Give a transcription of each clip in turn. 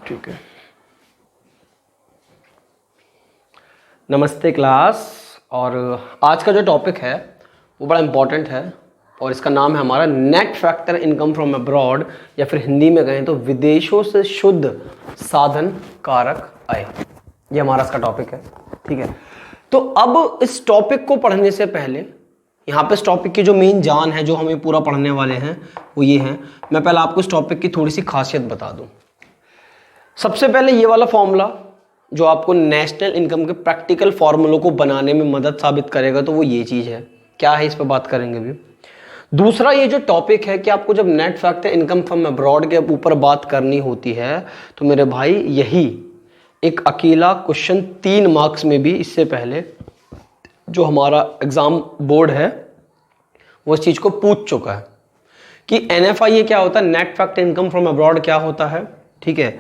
ठीक है। नमस्ते क्लास। और आज का जो टॉपिक है वो बड़ा इम्पॉर्टेंट है और इसका नाम है हमारा net factor income from abroad, या फिर हिंदी में कहें तो विदेशों से शुद्ध साधन कारक आय। ये हमारा इसका टॉपिक है। ठीक है, तो अब इस टॉपिक को पढ़ने से पहले यहाँ पे इस टॉपिक की जो मेन जान है, जो हमें पूरा पढ़ने वाले हैं, वो ये है। मैं पहले आपको इस टॉपिक की थोड़ी सी खासियत बता दूं। सबसे पहले ये वाला फॉर्मूला जो आपको नेशनल इनकम के प्रैक्टिकल फॉर्मूलों को बनाने में मदद साबित करेगा, तो वो ये चीज़ है। क्या है, इस पर बात करेंगे भी। दूसरा, ये जो टॉपिक है कि आपको जब net factor income from abroad के ऊपर बात करनी होती है, तो मेरे भाई यही एक अकेला क्वेश्चन 3 मार्क्स में भी इससे पहले जो हमारा एग्जाम बोर्ड है वो इस चीज़ को पूछ चुका है कि NFIA क्या होता है, net factor income from abroad क्या होता है। ठीक है,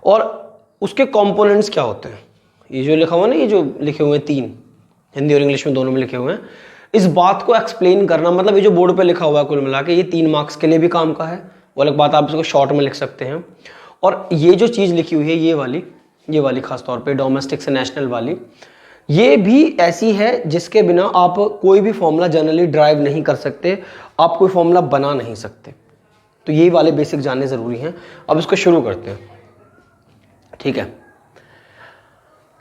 और उसके कंपोनेंट्स क्या होते हैं। ये जो लिखा हुआ ना, ये जो लिखे हुए हैं 3, हिंदी और इंग्लिश में दोनों में लिखे हुए हैं, इस बात को एक्सप्लेन करना, मतलब ये जो बोर्ड पे लिखा हुआ है कुल मिला के ये 3 मार्क्स के लिए भी काम का है। वो अलग बात, आप इसको शॉर्ट में लिख सकते हैं। और ये जो चीज़ लिखी हुई है ये वाली खास तौर पे डोमेस्टिक से नेशनल वाली, ये भी ऐसी है जिसके बिना आप कोई भी फॉर्मूला जनरली ड्राइव नहीं कर सकते, आप कोई फॉर्मूला बना नहीं सकते। तो ये वाले बेसिक जानने ज़रूरी हैं। अब इसको शुरू करते हैं। ठीक है,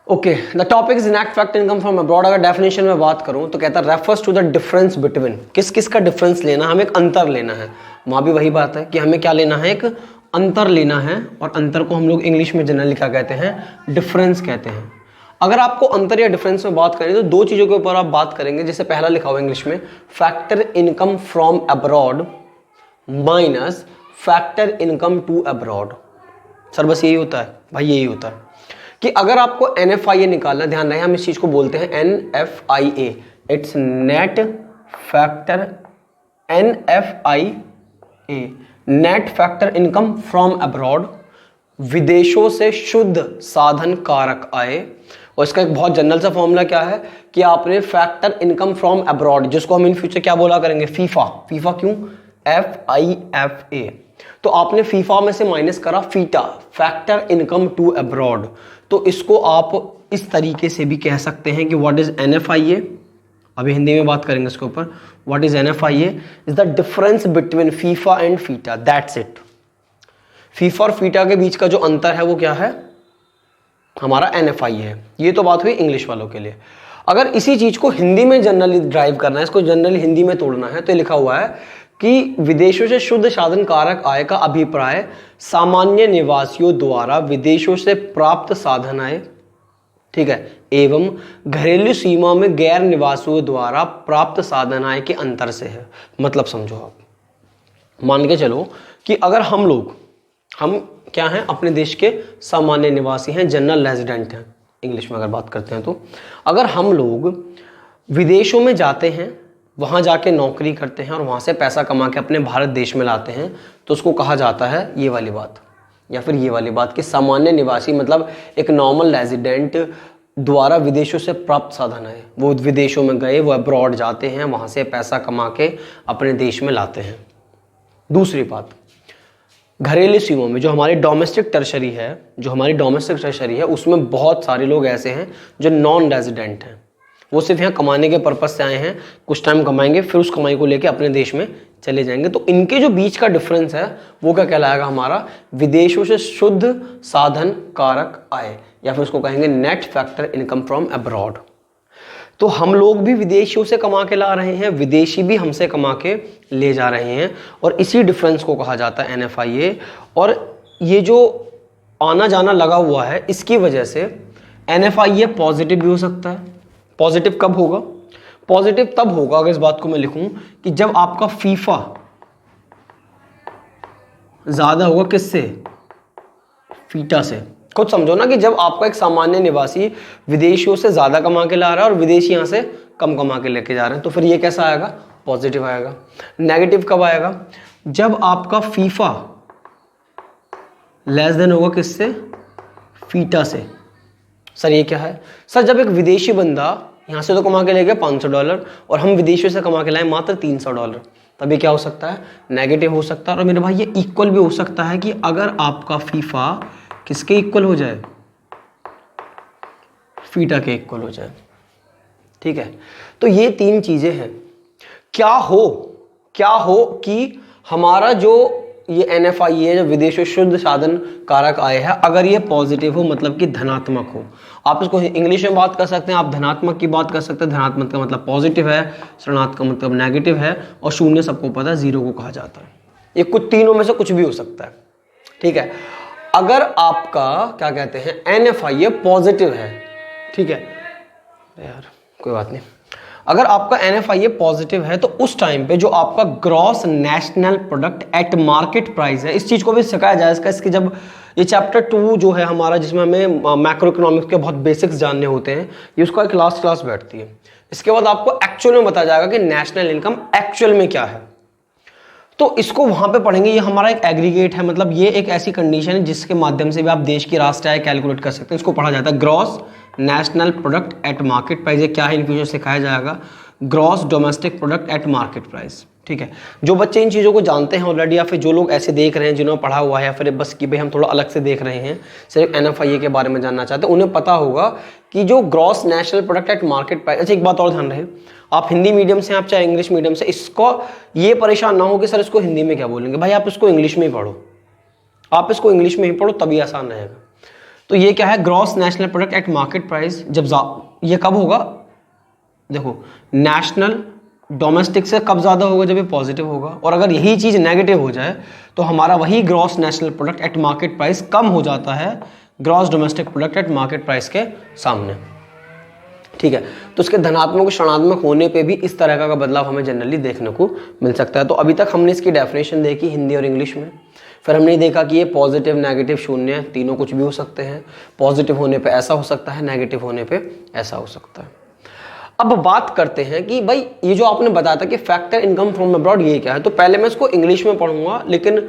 okay. The topic is net factor income from abroad. अगर डेफिनेशन में बात करूं तो कहता है refers to the difference between, किस किस का डिफरेंस लेना, हमें एक अंतर लेना है। वहां भी वही बात है कि हमें क्या लेना है, एक अंतर लेना है। और अंतर को हम लोग इंग्लिश में जनरली क्या कहते हैं, डिफरेंस कहते हैं। अगर आपको अंतर या डिफरेंस में बात करें तो 2 चीज़ों के ऊपर आप बात करेंगे। जैसे पहला लिखा हुआ इंग्लिश में factor income from abroad minus factor income to abroad. Sir बस यही होता है भाई, यही होता है कि अगर आपको NFIA निकालना, ध्यान रहे हम इस चीज़ को बोलते हैं NFIA, it's net factor, NFIA net factor income from abroad, विदेशों से शुद्ध साधन कारक आय। और इसका एक बहुत जनरल सा फॉर्मूला क्या है कि आपने फैक्टर इनकम फ्रॉम अब्रॉड, जिसको हम इन फ्यूचर क्या बोला करेंगे, फीफा। फीफा क्यों, FIFA, तो आपने फीफा में से माइनस करा फीटा, फैक्टर इनकम टू अब्रॉड। तो इसको आप इस तरीके से भी कह सकते हैं कि व्हाट इज NFIA। अभी हिंदी में बात करेंगे इसके ऊपर। What is NFIA is the difference between FIFA and FITA, that's it. FIFA और फीटा के बीच का जो अंतर है वो क्या है, हमारा NFIA है। ये तो बात हुई इंग्लिश वालों के लिए। अगर इसी चीज को हिंदी में जनरली ड्राइव करना है, इसको जनरली हिंदी में तोड़ना है, तो लिखा हुआ है कि विदेशों से शुद्ध साधन कारक आय का अभिप्राय सामान्य निवासियों द्वारा विदेशों से प्राप्त साधन आय, ठीक है, एवं घरेलू सीमा में गैर निवासियों द्वारा प्राप्त साधन आय के अंतर से है। मतलब समझो आप, मान के चलो कि अगर हम क्या हैं, अपने देश के सामान्य निवासी हैं, जनरल रेजिडेंट हैं इंग्लिश में अगर बात करते हैं, तो अगर हम लोग विदेशों में जाते हैं, वहाँ जाके नौकरी करते हैं और वहाँ से पैसा कमा के अपने भारत देश में लाते हैं, तो उसको कहा जाता है ये वाली बात, या फिर ये वाली बात कि सामान्य निवासी मतलब एक नॉर्मल रेजिडेंट द्वारा विदेशों से प्राप्त साधन है। वो विदेशों में गए, वो अब्रॉड जाते हैं, वहाँ से पैसा कमा के अपने देश में लाते हैं। दूसरी बात, घरेलू सीमा में जो हमारी डोमेस्टिक टर्शरी है, उसमें बहुत सारे लोग ऐसे हैं जो नॉन रेजिडेंट हैं। वो सिर्फ यहाँ कमाने के पर्पस से आए हैं, कुछ टाइम कमाएंगे, फिर उस कमाई को लेके अपने देश में चले जाएंगे। तो इनके जो बीच का डिफरेंस है वो क्या कहलाएगा, हमारा विदेशों से शुद्ध साधन कारक आय, या फिर उसको कहेंगे net factor income from abroad. तो हम लोग भी विदेशियों से कमा के ला रहे हैं, विदेशी भी हमसे कमा के ले जा रहे हैं, और इसी डिफरेंस को कहा जाता है NFIA। और ये जो आना जाना लगा हुआ है, इसकी वजह से NFIA पॉजिटिव भी हो सकता है। पॉजिटिव कब होगा, पॉजिटिव तब होगा अगर इस बात को मैं लिखूं कि जब आपका फीफा ज्यादा होगा किससे, फीटा से। खुद समझो ना कि जब आपका एक सामान्य निवासी विदेशियों से ज्यादा कमा के ला रहा है और विदेशी यहां से कम कमा के लेके जा रहे हैं, तो फिर ये कैसा आएगा, पॉजिटिव आएगा। नेगेटिव कब आएगा, जब आपका फीफा लेस देन होगा किससे, फीटा से। सर ये क्या है, सर जब एक विदेशी बंदा यहाँ से तो कमा के ले गया $500 और हम विदेशों से कमा के लाए मात्र $300, तभी क्या हो सकता है, नेगेटिव हो सकता है। और मेरे भाई ये इक्वल भी हो सकता है कि अगर आपका फीफा किसके इक्वल हो जाए, फीटा के इक्वल हो जाए। ठीक है, तो ये 3 चीजें हैं। क्या हो कि हमारा जो ये NFI है, जो विदेशी शुद्ध साधन कारक आय है, अगर ये पॉजिटिव हो मतलब कि धनात्मक हो, आप इसको इंग्लिश में बात कर सकते हैं, आप धनात्मक की बात कर सकते हैं। धनात्मक का मतलब पॉजिटिव है, ऋणात्मक का मतलब नेगेटिव है, और शून्य सबको पता है जीरो को कहा जाता है। ये कुछ तीनों में से कुछ भी हो सकता है। ठीक है, अगर आपका क्या कहते हैं NFI ये पॉजिटिव है, ठीक है यार कोई बात नहीं, अगर आपका NFI ये पॉजिटिव है तो उस टाइम पे जो आपका gross national product at market price है, इस चीज को भी सिखाया जाएगा। इसके जब ये चैप्टर 2 जो है हमारा, जिसमें हमें मैक्रो इकोनॉमिक्स के बहुत बेसिक्स जानने होते हैं, ये उसका एक क्लास बैठती है। इसके बाद आपको एक्चुअल में बताया जाएगा कि नेशनल इनकम एक्चुअल में क्या है, तो इसको वहां पे पढ़ेंगे। ये हमारा एक एग्रीगेट है, मतलब ये एक ऐसी कंडीशन है जिसके माध्यम से भी आप देश की राष्ट्रीय आय कैलकुलेट कर सकते हैं। इसको पढ़ा जाता है gross national product at market price. ये क्या है इन फ्यूचर सिखाया जाएगा, gross domestic product at market price. ठीक है, जो बच्चे इन चीज़ों को जानते हैं ऑलरेडी, या फिर जो लोग ऐसे देख रहे हैं जिन्होंने पढ़ा हुआ है, या फिर बस कि भाई हम थोड़ा अलग से देख रहे हैं, सिर्फ NFI के बारे में जानना चाहते हैं, उन्हें पता होगा कि जो gross national product at market price. अच्छा, एक बात और ध्यान रहे, आप हिंदी मीडियम से, आप चाहे इंग्लिश मीडियम से, इसको ये परेशान ना हो कि सर इसको हिंदी में क्या बोलेंगे। भाई आप इसको इंग्लिश में ही पढ़ो, आप इसको इंग्लिश में ही पढ़ो, तभी आसान रहेगा। तो ये क्या है, gross national product at market price. जब ये कब होगा, देखो नेशनल डोमेस्टिक से कब ज्यादा होगा, जब ये पॉजिटिव होगा, और अगर यही चीज नेगेटिव हो जाए तो हमारा वही gross national product at market price कम हो जाता है gross domestic product at market price के सामने। ठीक है, तो उसके धनात्मक और ऋणात्मक होने पे भी इस तरह का बदलाव हमें जनरली देखने को मिल सकता है। तो अभी तक हमने इसकी डेफिनेशन देखी हिंदी और इंग्लिश में, फिर हमने देखा कि ये पॉजिटिव नेगेटिव शून्य तीनों कुछ भी हो सकते हैं। पॉजिटिव होने पे ऐसा हो सकता है, नेगेटिव होने पे ऐसा हो सकता है। अब बात करते हैं कि भाई ये जो आपने बताया था कि फैक्टर इनकम फ्रॉम अब्रॉड ये क्या है, तो पहले मैं इसको इंग्लिश में पढ़ूंगा, लेकिन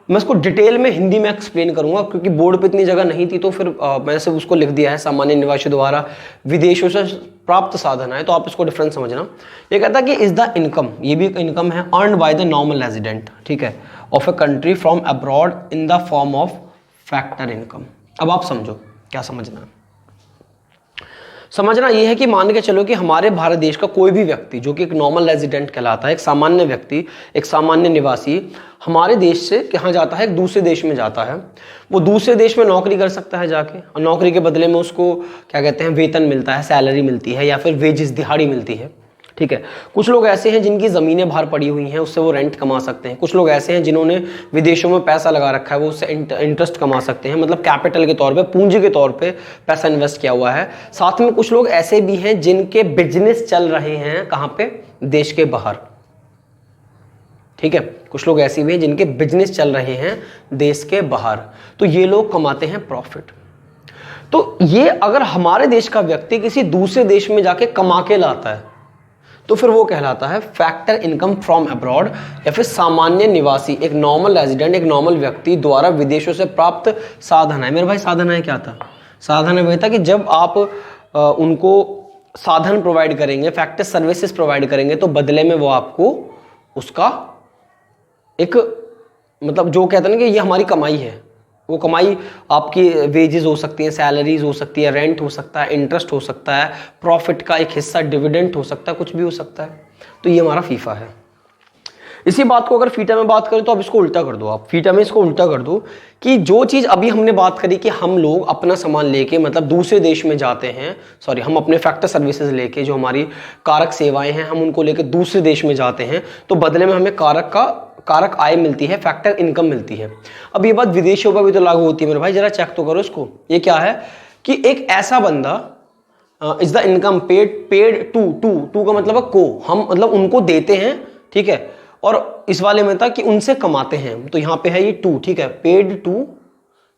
मैं इसको डिटेल में हिंदी में एक्सप्लेन करूंगा, क्योंकि बोर्ड पे इतनी जगह नहीं थी, तो फिर मैंने सिर्फ उसको लिख दिया है, सामान्य निवासी द्वारा विदेशों से प्राप्त साधन है, तो आप इसको डिफरेंस समझना। ये कहता है कि इज द इनकम, ये भी एक इनकम है, earned by the normal resident, ठीक है, of a country from abroad in the form of factor income. अब आप समझो क्या समझना है। समझना यह है कि मान के चलो कि हमारे भारत देश का कोई भी व्यक्ति जो कि एक नॉर्मल रेजिडेंट कहलाता है, एक सामान्य व्यक्ति, एक सामान्य निवासी, हमारे देश से कहाँ जाता है, एक दूसरे देश में जाता है। वो दूसरे देश में नौकरी कर सकता है जाके, और नौकरी के बदले में उसको क्या कहते हैं, वेतन मिलता है, सैलरी मिलती है, या फिर वेजेस, दिहाड़ी मिलती है। ठीक है, कुछ लोग ऐसे हैं जिनकी ज़मीनें बाहर पड़ी हुई हैं, उससे वो रेंट कमा सकते हैं। कुछ लोग ऐसे हैं जिन्होंने विदेशों में पैसा लगा रखा है, वो उससे इंटरेस्ट कमा सकते हैं, मतलब कैपिटल के तौर पे, पूंजी के तौर पे पैसा इन्वेस्ट किया हुआ है। साथ में कुछ लोग ऐसे भी हैं जिनके बिजनेस चल रहे हैं कहाँ पे, देश के बाहर। ठीक है, कुछ लोग ऐसे भी हैं जिनके बिजनेस चल रहे हैं देश के बाहर, तो ये लोग कमाते हैं प्रॉफिट। तो ये अगर हमारे देश का व्यक्ति किसी दूसरे देश में जाके कमा के लाता है तो फिर वो कहलाता है फैक्टर इनकम फ्रॉम अब्रॉड, या फिर सामान्य निवासी, एक नॉर्मल रेजिडेंट, एक नॉर्मल व्यक्ति द्वारा विदेशों से प्राप्त साधन है। मेरे भाई साधन है क्या था, साधन है वही था कि जब आप उनको साधन प्रोवाइड करेंगे, फैक्टर सर्विसेज प्रोवाइड करेंगे, तो बदले में वो आपको उसका एक मतलब जो कहते हैं ना कि ये हमारी कमाई है, वो कमाई आपकी वेजेस हो सकती हैं, सैलरीज हो सकती है, रेंट हो सकता है, इंटरेस्ट हो सकता है, प्रॉफिट का एक हिस्सा डिविडेंड हो सकता है, कुछ भी हो सकता है। तो ये हमारा फीफा है। इसी बात को अगर फीटा में बात करें तो अब इसको उल्टा कर दो, आप फीटा में इसको उल्टा कर दो कि जो चीज़ अभी हमने बात करी कि हम लोग अपना सामान लेके मतलब दूसरे देश में जाते हैं, सॉरी हम अपने फैक्टर सर्विसेज लेके, जो हमारी कारक सेवाएं हैं, हम उनको लेके दूसरे देश में जाते हैं, तो बदले में हमें कारक आय मिलती है, फैक्टर इनकम मिलती है। अब ये बात विदेशियों पर भी तो लागू होती है मेरे भाई, जरा चेक तो करो इसको। ये क्या है कि एक ऐसा बंदा is the income paid to का मतलब है को, हम मतलब उनको देते हैं, ठीक है, और इस वाले में था कि उनसे कमाते हैं, तो यहां पे है ये टू, ठीक है, पेड टू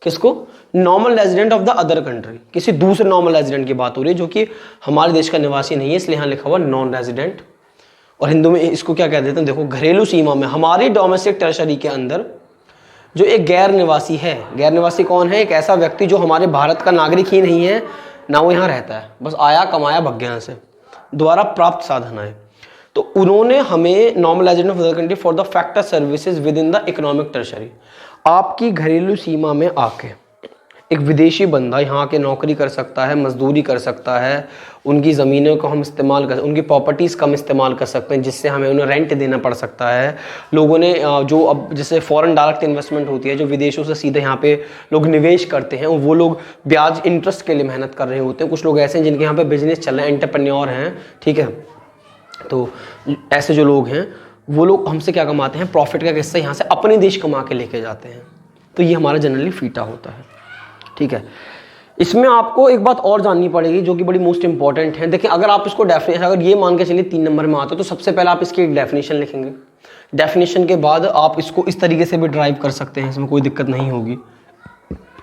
किसको, normal resident of the other country, किसी दूसरे नॉर्मल रेजिडेंट की बात हो रही है जो कि हमारे देश का निवासी नहीं है, इसलिए यहां लिखा हुआ नॉन रेजिडेंट। और हिंदू में इसको क्या कह देते हैं, देखो घरेलू सीमा में हमारी डोमेस्टिक टेरिटरी के अंदर जो एक गैर निवासी है, गैर निवासी कौन है, एक ऐसा व्यक्ति जो हमारे भारत का नागरिक ही नहीं है, ना वो यहाँ रहता है, बस आया कमाया भग गया से, द्वारा प्राप्त साधन है, तो उन्होंने हमें normal resident of other country for the factor services with in the economic territory, आपकी घरेलू सीमा में आके एक विदेशी बंदा यहाँ के नौकरी कर सकता है, मजदूरी कर सकता है, उनकी ज़मीनों को हम इस्तेमाल कर, उनकी प्रॉपर्टीज़ का हम इस्तेमाल कर सकते हैं, जिससे हमें उन्हें रेंट देना पड़ सकता है। लोगों ने जो अब जैसे फॉरेन डायरेक्ट इन्वेस्टमेंट होती है, जो विदेशों से सीधे यहाँ पे लोग निवेश करते हैं, वो लोग ब्याज इंटरेस्ट के लिए मेहनत कर रहे होते हैं। कुछ लोग ऐसे हैं जिनके यहाँ पे बिजनेस चल रहे हैं, एंटरप्रेन्योर हैं, ठीक है। तो ऐसे जो लोग हैं वो लोग हमसे क्या कमाते हैं, प्रॉफिट का हिस्सा यहाँ से अपने देश कमा के लेके जाते हैं। तो ये हमारा जनरली फीटा होता है, ठीक है। इसमें आपको एक बात और जाननी पड़ेगी जो कि बड़ी मोस्ट इंपॉर्टेंट है। देखिए, अगर आप इसको डेफिनेशन, अगर ये मान के चलिए 3 नंबर में आता है, तो सबसे पहले आप इसकी एक डेफिनेशन लिखेंगे। डेफिनेशन के बाद आप इसको इस तरीके से भी ड्राइव कर सकते हैं, इसमें कोई दिक्कत नहीं होगी।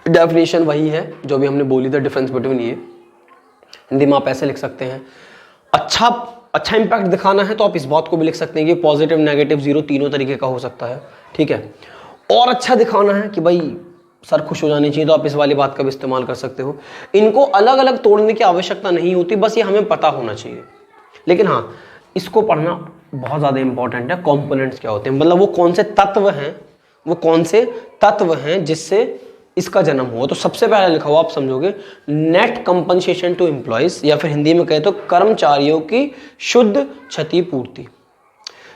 डेफिनेशन वही है जो भी हमने बोली था, डिफरेंस बिटवीन ये। हिंदी में आप ऐसे लिख सकते हैं, अच्छा इंपैक्ट दिखाना है तो आप इस बात को भी लिख सकते हैं कि पॉजिटिव, नेगेटिव, जीरो तीनों तरीके का हो सकता है, ठीक है। और अच्छा दिखाना है कि भाई सर खुश हो जानी चाहिए, तो आप इस वाली बात का भी इस्तेमाल कर सकते हो। इनको अलग अलग तोड़ने की आवश्यकता नहीं होती, बस ये हमें पता होना चाहिए। लेकिन हाँ, इसको पढ़ना बहुत ज़्यादा इंपॉर्टेंट है। कंपोनेंट्स क्या होते हैं, मतलब वो कौन से तत्व हैं जिससे इसका जन्म हुआ। तो सबसे पहले लिखा हुआ आप समझोगे, नेट कंपनसेशन टू एम्प्लॉयज, या फिर हिंदी में कहे तो कर्मचारियों की शुद्ध क्षतिपूर्ति।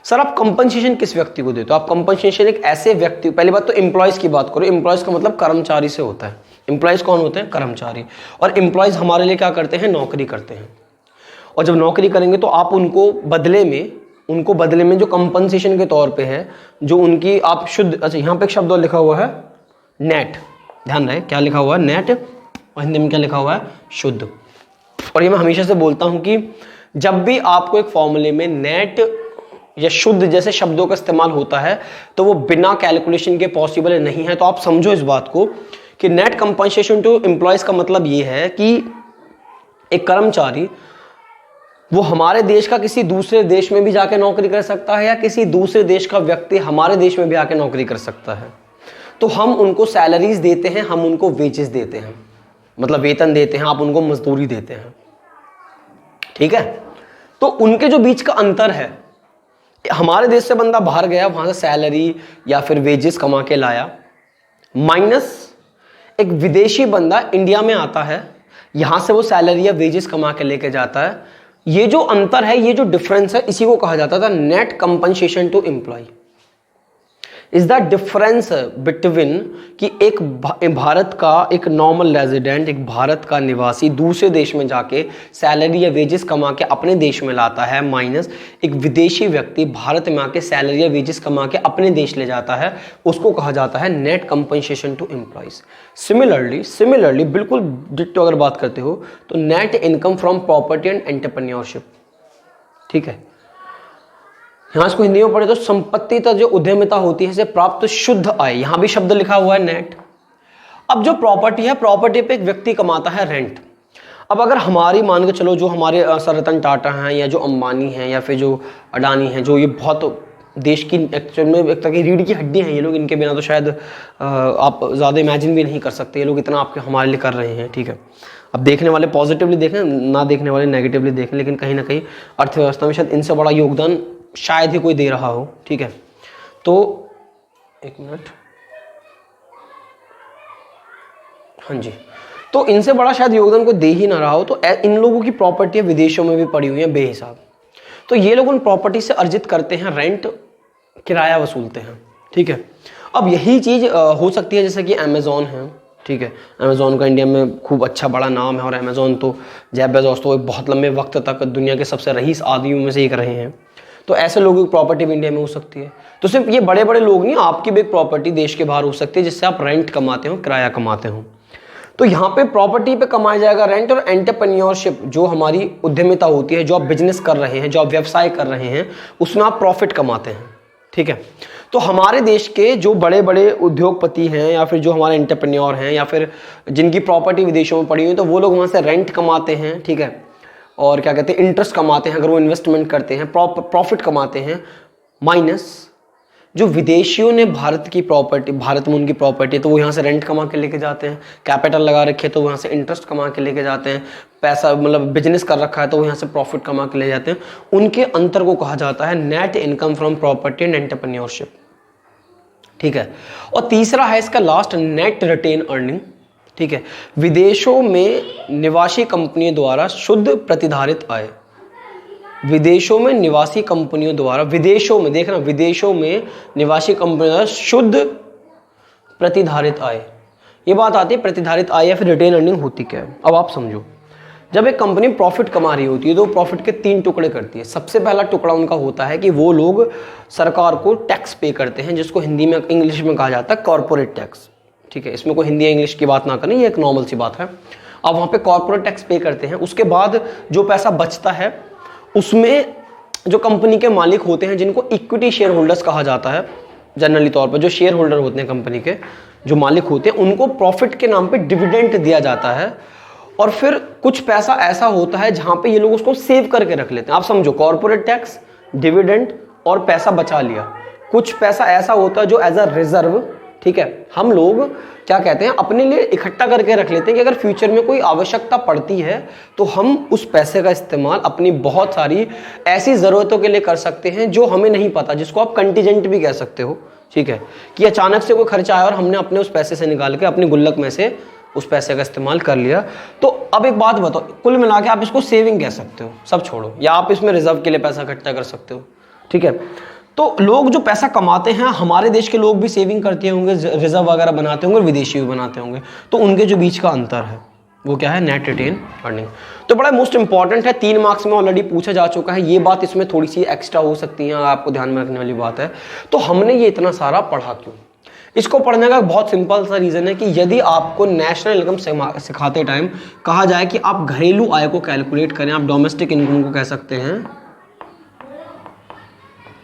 सर आप कंपनसेशन किस व्यक्ति को देते हो? आप कंपनसेशन एक ऐसे व्यक्ति, पहली बात तो एम्प्लॉयज की बात करो। एम्प्लॉयज का मतलब कर्मचारी से होता है। एम्प्लॉयज कौन होते हैं? कर्मचारी। और एम्प्लॉयज हमारे लिए क्या करते हैं? नौकरी करते हैं। और जब नौकरी करेंगे तो आप उनको बदले में जो कंपनसेशन के तौर पे है, जो उनकी आप शुद्ध, अच्छा यहाँ पे एक शब्द और लिखा हुआ है नेट, ध्यान रहे क्या लिखा हुआ है, नेट, और हिंदी में क्या लिखा हुआ है? शुद्ध। और ये मैं हमेशा से बोलता हूं कि जब भी आपको एक फॉर्मूले में नेट या शुद्ध जैसे शब्दों का इस्तेमाल होता है तो वो बिना कैलकुलेशन के पॉसिबल नहीं है। तो आप समझो इस बात को कि नेट कंपनसेशन टू एम्प्लॉयज का मतलब ये है कि एक कर्मचारी वो हमारे देश का किसी दूसरे देश में भी जाके नौकरी कर सकता है, या किसी दूसरे देश का व्यक्ति हमारे देश में भी आके नौकरी कर सकता है। तो हम उनको सैलरीज देते हैं, हम उनको वेजेस देते हैं, मतलब वेतन देते हैं, आप उनको मजदूरी देते हैं, ठीक है। तो उनके जो बीच का अंतर है, हमारे देश से बंदा बाहर गया, वहां से सैलरी या फिर वेजेस कमा के लाया, माइनस एक विदेशी बंदा इंडिया में आता है, यहां से वो सैलरी या वेजेस कमा के लेके जाता है। ये जो अंतर है, ये जो डिफरेंस है, इसी को कहा जाता था net compensation to employ. Is the difference between कि एक भारत का एक नॉर्मल रेजिडेंट, एक भारत का निवासी दूसरे देश में जाके सैलरी या वेजेस कमा के अपने देश में लाता है, माइनस एक विदेशी व्यक्ति भारत में आके सैलरी या वेजेस कमा के अपने देश ले जाता है, उसको कहा जाता है net compensation to employees. Similarly बिल्कुल डिट्टो अगर बात करते हो तो net income from property and entrepreneurship, ठीक है। यहां इसको हिंदी में पढ़े तो संपत्ति तथा जो उद्यमिता होती है से प्राप्त शुद्ध आय, यहां भी शब्द लिखा हुआ है नेट। अब जो प्रॉपर्टी है, प्रॉपर्टी पे एक व्यक्ति कमाता है रेंट। अब अगर हमारी मान के चलो, जो हमारे सर रतन टाटा हैं, या जो अंबानी हैं, या फिर जो अडानी हैं, जो ये बहुत देश की एक्चुअल में एक तरह की रीढ़ की हड्डी हैं ये लोग, इनके बिना तो शायद आप ज़्यादा इमेजिन भी नहीं कर सकते ये लोग इतना आपके हमारे लिए कर रहे हैं, ठीक है। अब देखने वाले पॉजिटिवली देखें, ना देखने वाले नेगेटिवली देखें, लेकिन कहीं ना कहीं अर्थव्यवस्था में शायद इनसे बड़ा योगदान शायद ही कोई दे रहा हो, ठीक है। तो एक मिनट, हाँ जी, तो इनसे बड़ा शायद योगदान कोई दे ही ना रहा हो। तो इन लोगों की प्रॉपर्टी विदेशों में भी पड़ी हुई है बेहिसाब। तो ये लोग उन प्रॉपर्टी से अर्जित करते हैं रेंट, किराया वसूलते हैं, ठीक है। अब यही चीज हो सकती है जैसे कि अमेजोन है, ठीक है। अमेजोन का इंडिया में खूब अच्छा बड़ा नाम है, और अमेजोन तो जेफ बेजोस तो एक बहुत लंबे वक्त तक दुनिया के सबसे रईस आदमियों में से एक रहे हैं। तो ऐसे लोगों की प्रॉपर्टी भी इंडिया में हो सकती है। तो सिर्फ ये बड़े बड़े लोग नहीं, आपकी भी एक प्रॉपर्टी देश के बाहर हो सकती है जिससे आप रेंट कमाते हो, किराया कमाते हो। तो यहाँ पे प्रॉपर्टी पे कमाया जाएगा रेंट। और एंटरप्रेन्योरशिप जो हमारी उद्यमिता होती है, जो आप बिजनेस कर रहे हैं, जो आप व्यवसाय कर रहे हैं, उसमें आप प्रॉफिट कमाते हैं, ठीक है। तो हमारे देश के जो बड़े बड़े उद्योगपति हैं, या फिर जो हमारे एंटरप्रेन्योर हैं, या फिर जिनकी प्रॉपर्टी विदेशों में पड़ी हुई है, तो वो लोग वहाँ से रेंट कमाते हैं, ठीक है। और क्या कहते हैं, इंटरेस्ट कमाते हैं अगर वो इन्वेस्टमेंट करते हैं, प्रॉफिट कमाते हैं, माइनस जो विदेशियों ने भारत की प्रॉपर्टी, भारत में उनकी प्रॉपर्टी तो वो यहाँ से रेंट कमा के लेके जाते हैं, कैपिटल लगा रखे तो वो यहाँ से इंटरेस्ट कमा के लेके जाते हैं, पैसा मतलब बिजनेस कर रखा है तो वो यहाँ से प्रॉफिट कमा के ले जाते हैं। उनके अंतर को कहा जाता है net income from property and entrepreneurship, ठीक है। और तीसरा है इसका लास्ट, नेट रिटेन अर्निंग। ठीक है। विदेशों में निवासी कंपनियों द्वारा शुद्ध प्रतिधारित आय, विदेशों में निवासी कंपनियों द्वारा, विदेशों में देखना, विदेशों में निवासी कंपनियों द्वारा शुद्ध प्रतिधारित आय, ये बात आती है प्रतिधारित आय या फिर रिटेन अर्निंग होती क्या है। अब आप समझो, जब एक कंपनी प्रॉफिट कमा रही होती है तो प्रॉफिट के 3 टुकड़े करती है। सबसे पहला टुकड़ा उनका होता है कि वो लोग सरकार को टैक्स पे करते हैं, जिसको हिंदी में इंग्लिश में कहा जाता है कॉर्पोरेट टैक्स, ठीक है। इसमें कोई हिंदी या इंग्लिश की बात ना करें, ये एक नॉर्मल सी बात है। अब वहाँ पे कॉर्पोरेट टैक्स पे करते हैं। उसके बाद जो पैसा बचता है उसमें जो कंपनी के मालिक होते हैं, जिनको इक्विटी शेयर होल्डर्स कहा जाता है, जनरली तौर पर जो शेयर होल्डर होते हैं कंपनी के, जो मालिक होते हैं, उनको प्रॉफिट के नाम पे डिविडेंड दिया जाता है। और फिर कुछ पैसा ऐसा होता है जहां पे ये लोग उसको सेव करके रख लेते हैं। आप समझो, कॉर्पोरेट टैक्स, डिविडेंड और पैसा बचा लिया। कुछ पैसा ऐसा होता है जो एज अ रिजर्व, ठीक है, हम लोग क्या कहते हैं, अपने लिए इकट्ठा करके रख लेते हैं कि अगर फ्यूचर में कोई आवश्यकता पड़ती है तो हम उस पैसे का इस्तेमाल अपनी बहुत सारी ऐसी ज़रूरतों के लिए कर सकते हैं जो हमें नहीं पता, जिसको आप कंटीजेंट भी कह सकते हो, ठीक है, कि अचानक से कोई खर्चा आया और हमने अपने उस पैसे से निकाल के अपनी गुल्लक में से उस पैसे का इस्तेमाल कर लिया। तो अब एक बात बताओ, कुल मिला के आप इसको सेविंग कह सकते हो, सब छोड़ो, या आप इसमें रिजर्व के लिए पैसा इकट्ठा कर सकते हो, ठीक है। तो लोग जो पैसा कमाते हैं, हमारे देश के लोग भी सेविंग करते होंगे, रिजर्व वगैरह बनाते होंगे, और विदेशी भी बनाते होंगे। तो उनके जो बीच का अंतर है वो क्या है, नेट रिटेन अर्निंग। तो बड़ा मोस्ट इंपॉर्टेंट है, 3 मार्क्स में ऑलरेडी पूछा जा चुका है। ये बात इसमें थोड़ी सी एक्स्ट्रा हो सकती है, आपको ध्यान में रखने वाली बात है। तो हमने ये इतना सारा पढ़ा क्यों? इसको पढ़ने का बहुत सिंपल सा रीजन है कि यदि आपको नेशनल इनकम सिखाते टाइम कहा जाए कि आप घरेलू आय को कैलकुलेट करें, आप डोमेस्टिक इनकम को कह सकते हैं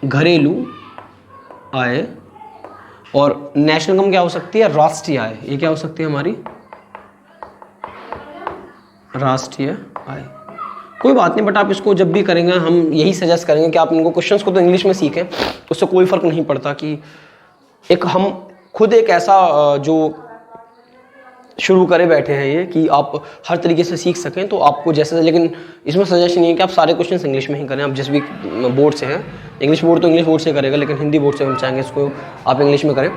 घरेलू आय, और नेशनल इनकम क्या हो सकती है, राष्ट्रीय आय। ये क्या हो सकती है हमारी राष्ट्रीय आय। कोई बात नहीं, बट आप इसको जब भी करेंगे हम यही सजेस्ट करेंगे कि आप इनको क्वेश्चंस को तो इंग्लिश में सीखें, उससे कोई फर्क नहीं पड़ता। कि एक हम खुद एक ऐसा जो शुरू करे बैठे हैं ये कि आप हर तरीके से सीख सकें, तो आपको जैसे, लेकिन इसमें सजेशन ये है कि आप सारे क्वेश्चंस इंग्लिश में ही करें। आप जिस भी बोर्ड से हैं, इंग्लिश बोर्ड तो इंग्लिश बोर्ड से करेगा, लेकिन हिंदी बोर्ड से हम चाहेंगे इसको आप इंग्लिश में करें।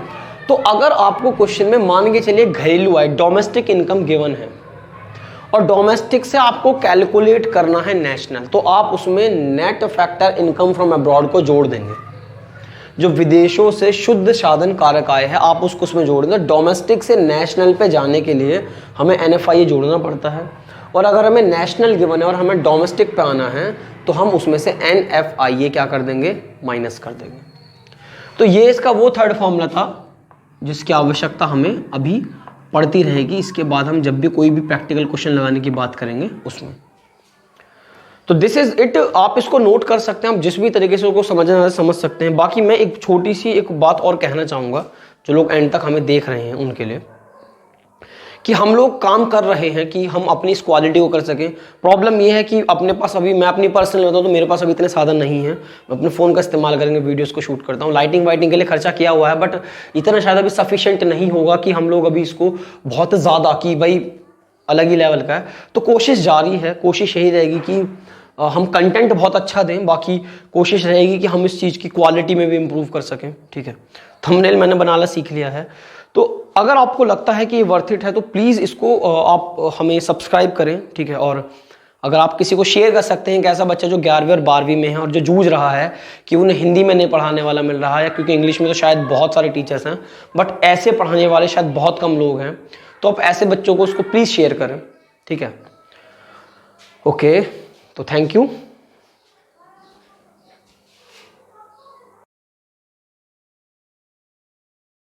तो अगर आपको क्वेश्चन में मान के चलिए घरेलू आय, डोमेस्टिक इनकम गिवन है, और डोमेस्टिक से आपको कैलकुलेट करना है नेशनल, तो आप उसमें net factor income from abroad को जोड़ देंगे। जो विदेशों से शुद्ध साधन कारक आय है, आप उसको उसमें जोड़ देंगे। डोमेस्टिक से नेशनल पे जाने के लिए हमें NFI जोड़ना पड़ता है, और अगर हमें नेशनल गिवन है और हमें डोमेस्टिक पे आना है तो हम उसमें से NFI क्या कर देंगे, माइनस कर देंगे। तो ये इसका वो थर्ड फॉर्मूला था जिसकी आवश्यकता हमें अभी पड़ती रहेगी। इसके बाद हम जब भी कोई भी प्रैक्टिकल क्वेश्चन लगाने की बात करेंगे उसमें। तो दिस इज इट, आप इसको नोट कर सकते हैं, आप जिस भी तरीके से उसको समझना है समझ सकते हैं। बाकी मैं एक छोटी सी एक बात और कहना चाहूँगा जो लोग एंड तक हमें देख रहे हैं उनके लिए, कि हम लोग काम कर रहे हैं कि हम अपनी इस क्वालिटी को कर सकें। प्रॉब्लम ये है कि अपने पास अभी, मैं अपनी पर्सनल बताऊँ तो मेरे पास अभी इतने साधन नहीं हैं। मैं अपने फ़ोन का इस्तेमाल करेंगे, वीडियोज़ को शूट करता हूँ, लाइटिंग वाइटिंग के लिए खर्चा किया हुआ है, बट इतना शायद अभी सफिशिएंट नहीं होगा कि हम लोग अभी इसको बहुत ज़्यादा, कि भाई अलग ही लेवल का है। तो कोशिश जारी है, कोशिश यही रहेगी कि हम कंटेंट बहुत अच्छा दें। बाकी कोशिश रहेगी कि हम इस चीज़ की क्वालिटी में भी इम्प्रूव कर सकें, ठीक है। थंबनेल मैंने बनाना सीख लिया है, तो अगर आपको लगता है कि ये वर्थ इट है तो प्लीज़ इसको आप हमें सब्सक्राइब करें, ठीक है। और अगर आप किसी को शेयर कर सकते हैं कि ऐसा बच्चा जो 11वीं और 12वीं में है और जो जूझ रहा है कि उन्हें हिंदी में नहीं पढ़ाने वाला मिल रहा है, क्योंकि इंग्लिश में तो शायद बहुत सारे टीचर्स हैं बट ऐसे पढ़ाने वाले शायद बहुत कम लोग हैं, तो आप ऐसे बच्चों को उसको प्लीज़ शेयर करें, ठीक है। ओके, तो थैंक यू।